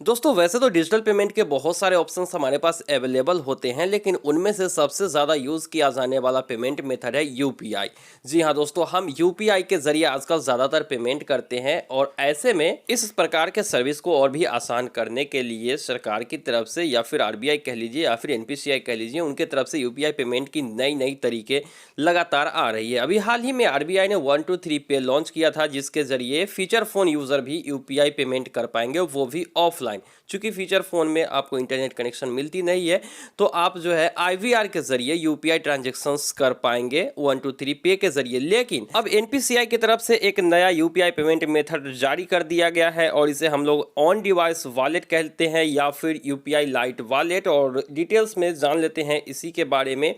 दोस्तों वैसे तो डिजिटल पेमेंट के बहुत सारे ऑप्शंस हमारे पास अवेलेबल होते हैं, लेकिन उनमें से सबसे ज़्यादा यूज़ किया जाने वाला पेमेंट मेथड है यूपीआई। जी हाँ दोस्तों, हम यूपीआई के ज़रिए आजकल ज़्यादातर पेमेंट करते हैं और ऐसे में इस प्रकार के सर्विस को और भी आसान करने के लिए सरकार की तरफ से या फिर आरबीआई कह लीजिए या फिर एनपीसीआई कह लीजिए, उनके तरफ से यूपीआई पेमेंट की नई नई तरीके लगातार आ रही है। अभी हाल ही में आरबीआई ने 123 पे लॉन्च किया था, जिसके ज़रिए फीचर फ़ोन यूज़र भी यूपीआई पेमेंट कर पाएंगे, वो भी ऑफलाइन। चूंकि फीचर फोन में आपको इंटरनेट कनेक्शन मिलती नहीं है, तो आप जो है आईवीआर के जरिए यूपीआई ट्रांजैक्शंस कर पाएंगे 123 पे के जरिए। लेकिन अब एनपीसीआई की तरफ से एक नया यूपीआई पेमेंट मेथड जारी कर दिया गया है और इसे हम लोग ऑन डिवाइस वॉलेट कहते हैं या फिर यूपीआई लाइट वॉलेट। और डिटेल्स में जान लेते हैं इसी के बारे में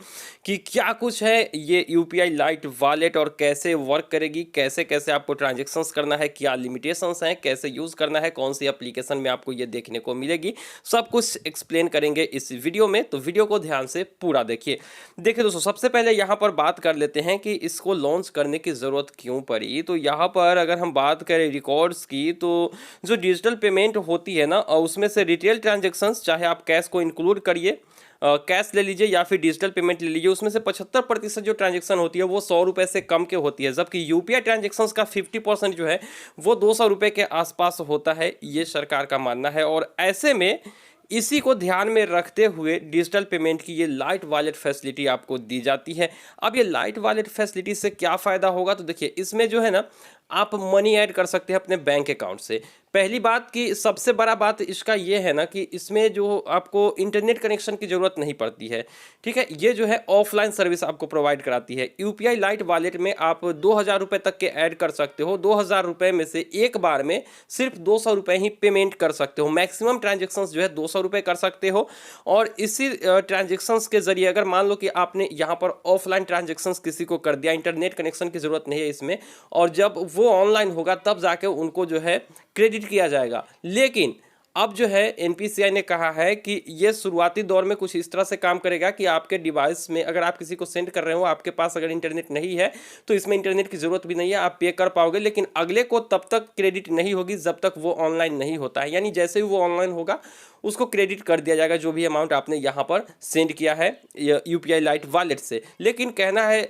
कि क्या कुछ है ये यूपीआई लाइट वॉलेट और कैसे वर्क करेगी, कैसे कैसे आपको ट्रांजेक्शन्स करना है, क्या लिमिटेशंस हैं, कैसे यूज़ करना है, कौन सी एप्लीकेशन में आपको ये देखने को मिलेगी। सब कुछ एक्सप्लेन करेंगे इस वीडियो में, तो वीडियो को ध्यान से पूरा देखिए। देखिए दोस्तों, सबसे पहले यहाँ पर बात कर लेते हैं कि इसको लॉन्च करने की ज़रूरत क्यों पड़ी। तो यहाँ पर अगर हम बात करें रिकॉर्ड्स की, तो जो डिजिटल पेमेंट होती है ना, उसमें से रिटेल ट्रांजेक्शन्स, चाहे आप कैश को इंक्लूड करिए, कैश ले लीजिए या फिर डिजिटल पेमेंट ले लीजिए, उसमें से 75% जो ट्रांजेक्शन होती है वो 100 रुपये से कम के होती है, जबकि यूपीआई ट्रांजेक्शन्स का 50% जो है वो 200 रुपये के आसपास होता है, ये सरकार का मानना है। और ऐसे में इसी को ध्यान में रखते हुए डिजिटल पेमेंट की ये लाइट वॉलेट फैसिलिटी आपको दी जाती है। अब ये लाइट वॉलेट फैसिलिटी से क्या फ़ायदा होगा, तो देखिए इसमें जो है ना, आप मनी ऐड कर सकते हैं अपने बैंक अकाउंट से। पहली बात की सबसे बड़ा बात इसका ये है ना कि इसमें जो आपको इंटरनेट कनेक्शन की ज़रूरत नहीं पड़ती है, ठीक है। ये जो है ऑफलाइन सर्विस आपको प्रोवाइड कराती है। यूपीआई लाइट वॉलेट में आप 2000 रुपये तक के ऐड कर सकते हो। 2000 रुपये में से एक बार में सिर्फ 200 रुपये ही पेमेंट कर सकते हो। मैक्सिमम ट्रांजेक्शन्स जो है 200 रुपये कर सकते हो। और इसी ट्रांजेक्शन्स के जरिए अगर मान लो कि आपने यहाँ पर ऑफलाइन ट्रांजेक्शन्स किसी को कर दिया, इंटरनेट कनेक्शन की ज़रूरत नहीं है इसमें, और जब वो ऑनलाइन होगा तब जाके उनको जो है क्रेडिट किया जाएगा। लेकिन अब जो है एनपीसीआई ने कहा है कि ये शुरुआती दौर में कुछ इस तरह से काम करेगा कि आपके डिवाइस में अगर आप किसी को सेंड कर रहे हो, आपके पास अगर इंटरनेट नहीं है तो इसमें इंटरनेट की ज़रूरत भी नहीं है, आप पे कर पाओगे, लेकिन अगले को तब तक क्रेडिट नहीं होगी जब तक वो ऑनलाइन नहीं होता है। यानी जैसे ही वो ऑनलाइन होगा उसको क्रेडिट कर दिया जाएगा जो भी अमाउंट आपने यहाँ पर सेंड किया है यूपीआई लाइट वॉलेट से। लेकिन कहना है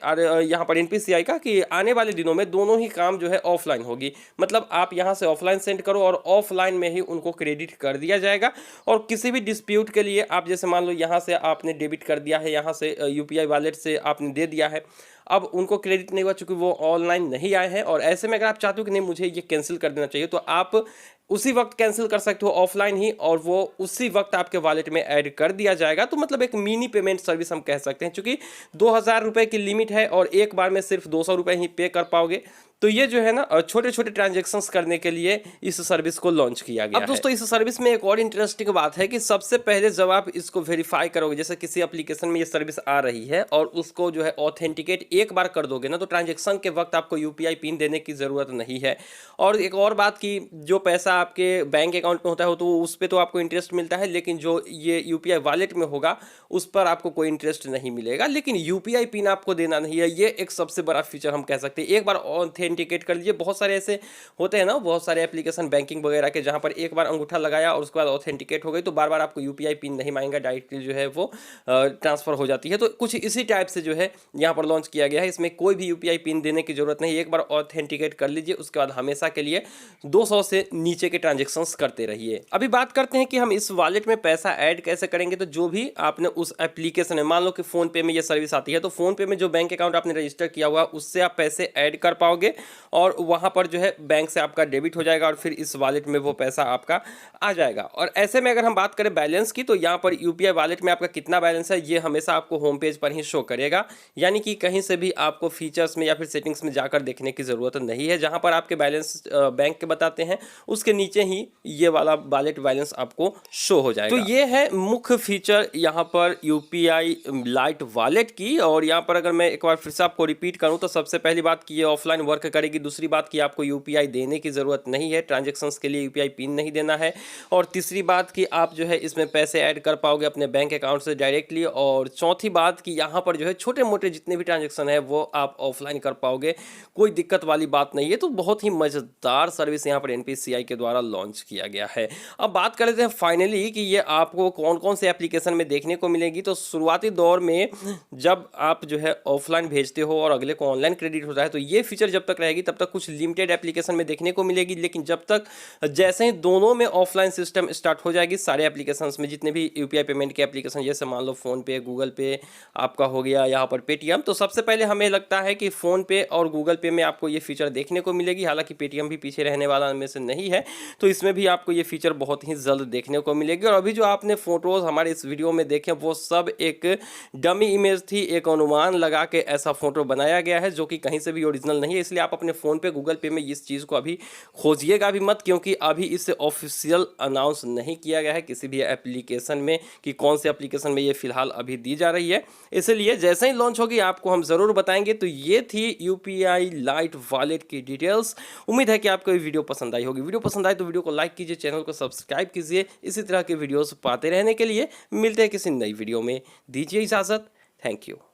यहाँ पर एनपीसीआई का कि आने वाले दिनों में दोनों ही काम जो है ऑफलाइन होगी, मतलब आप यहाँ से ऑफलाइन सेंड करो और ऑफलाइन में ही उनको क्रेडिट कर दिया जाएगा। और किसी भी डिस्प्यूट के लिए आप जैसे मान लो यहाँ से आपने डेबिट कर दिया है, यहाँ से यूपीआई वॉलेट से आपने दे दिया है, अब उनको क्रेडिट नहीं हुआ चूंकि वो ऑनलाइन नहीं आए हैं, और ऐसे में अगर आप चाहते हो कि नहीं मुझे ये कैंसिल कर देना चाहिए, तो आप उसी वक्त कैंसिल कर सकते हो ऑफलाइन ही, और वो उसी वक्त आपके वॉलेट में ऐड कर दिया जाएगा। तो मतलब एक मिनी पेमेंट सर्विस हम कह सकते हैं, चूंकि 2000 रुपये की लिमिट है और एक बार में सिर्फ 200 रुपये ही पे कर पाओगे। तो ये जो है ना छोटे छोटे ट्रांजेक्शन्स करने के लिए इस सर्विस को लॉन्च किया गया है। अब दोस्तों इस सर्विस में एक और इंटरेस्टिंग बात है कि सबसे पहले जब आप इसको वेरीफाई करोगे, जैसे किसी एप्लीकेशन में ये सर्विस आ रही है और उसको जो है ऑथेंटिकेट एक बार कर दोगे ना, तो ट्रांजेक्शन के वक्त आपको यूपीआई पिन देने की ज़रूरत नहीं है। और एक और बात कि जो पैसा आपके बैंक अकाउंट में होता है तो उस पर तो आपको इंटरेस्ट मिलता है, लेकिन जो ये यूपीआई वॉलेट में होगा उस पर आपको कोई इंटरेस्ट नहीं मिलेगा। लेकिन यूपीआई पिन आपको देना नहीं है, ये एक सबसे बड़ा फीचर हम कह सकते हैं। एक बार ऑथेंटिकेट कर लीजिए, बहुत सारे ऐसे होते हैं ना, बहुत सारे एप्लीकेशन बैंकिंग वगैरह के जहां पर एक बार अंगूठा लगाया और उसके बाद ऑथेंटिकेट हो गई तो बार बार आपको यूपीआई पिन नहीं मांगेगा, डायरेक्टली जो है वो ट्रांसफर हो जाती है। तो कुछ इसी टाइप से जो है यहाँ पर लॉन्च किया गया है। इसमें कोई भी यूपीआई पिन देने की जरूरत नहीं, एक बार ऑथेंटिकेट कर लीजिए, उसके बाद हमेशा के लिए 200 से नीचे के ट्रांजेक्शन्स करते रहिए। अभी बात करते हैं कि हम इस वॉलेट में पैसा ऐड कैसे करेंगे। तो जो भी आपने उस एप्लीकेशन में, मान लो कि फोन पे में ये सर्विस आती है, तो फोन पे में जो बैंक अकाउंट आपने रजिस्टर किया हुआ उससे आप पैसे ऐड कर पाओगे और वहां पर जो है बैंक से आपका डेबिट हो जाएगा और फिर इस वॉलेट में वो पैसा आपका आ जाएगा। और ऐसे में अगर हम बात करें बैलेंस की, तो यहाँ पर यूपीआई वॉलेट में आपका कितना बैलेंस है ये हमेशा आपको होम पेज पर ही शो करेगा, यानी कि कहीं से भी आपको फीचर्स में या फिर सेटिंग्स में जाकर देखने की ज़रूरत नहीं है। जहाँ पर आपके बैलेंस बैंक के बताते हैं उसके नीचे ही ये वाला वॉलेट बैलेंस आपको शो हो जाएगा। तो ये है मुख्य फीचर यहाँ पर यूपीआई लाइट वॉलेट की। और यहाँ पर अगर मैं एक बार फिर से आपको रिपीट करूँ तो सबसे पहली बात कि ये ऑफलाइन वर्क करेगी, दूसरी बात कि आपको यूपीआई देने की ज़रूरत नहीं है, ट्रांजैक्शंस के लिए यूपीआई पिन नहीं देना है, और तीसरी बात कि आप जो है इसमें पैसे ऐड कर पाओगे अपने बैंक अकाउंट से डायरेक्टली, और चौथी बात कि यहाँ पर जो है छोटे मोटे जितने भी ट्रांजैक्शन है वो आप ऑफलाइन कर पाओगे, कोई दिक्कत वाली बात नहीं है। तो बहुत ही मज़ेदार सर्विस यहाँ पर एनपीसीआई के द्वारा लॉन्च किया गया है। अब बात कर लेते हैं फाइनली कि ये आपको कौन कौन से एप्लीकेशन में देखने को मिलेगी। तो शुरुआती दौर में जब आप जो है ऑफलाइन भेजते हो और अगले को ऑनलाइन क्रेडिट होता है तो ये फीचर जब तक रहेगी तब तक कुछ लिमिटेड एप्लीकेशन में देखने को मिलेगी। लेकिन जब तक जैसे ही दोनों में ऑफलाइन सिस्टम स्टार्ट हो जाएगी, सारे एप्लीकेशंस में जितने भी यूपीआई पेमेंट के एप्लीकेशन, जैसे मान लो फोन पे, गूगल पे आपका हो गया, यहाँ पर पेटीएम, तो सबसे पहले हमें लगता है कि फोन पे और गूगल पे में आपको ये फीचर देखने को मिलेगी। हालांकि पेटीएम भी पीछे रहने वाला में से नहीं है, तो इसमें भी आपको ये फीचर बहुत ही जल्द देखने को मिलेगी। और अभी जो आपने फोटोज हमारे इस वीडियो में देखे वो सब एक डमी इमेज थी, एक अनुमान लगा के ऐसा फोटो बनाया गया है जो कि कहीं से भी ओरिजिनल नहीं है। इसलिए आप अपने फोन पे, गूगल पे में इस चीज़ को अभी खोजिएगा भी मत, क्योंकि अभी इसे ऑफिशियल अनाउंस नहीं किया गया है किसी भी एप्लीकेशन में कि कौन से एप्लीकेशन में ये फिलहाल अभी दी जा रही है। इसलिए जैसे ही लॉन्च होगी आपको हम ज़रूर बताएंगे। तो ये थी यूपीआई लाइट वॉलेट की डिटेल्स। उम्मीद है कि आपको ये वीडियो पसंद आई होगी। वीडियो पसंद आए तो वीडियो को लाइक कीजिए, चैनल को सब्सक्राइब कीजिए। इसी तरह के वीडियोस पाते रहने के लिए मिलते हैं किसी नई वीडियो में। दीजिए इजाज़त। Thank you.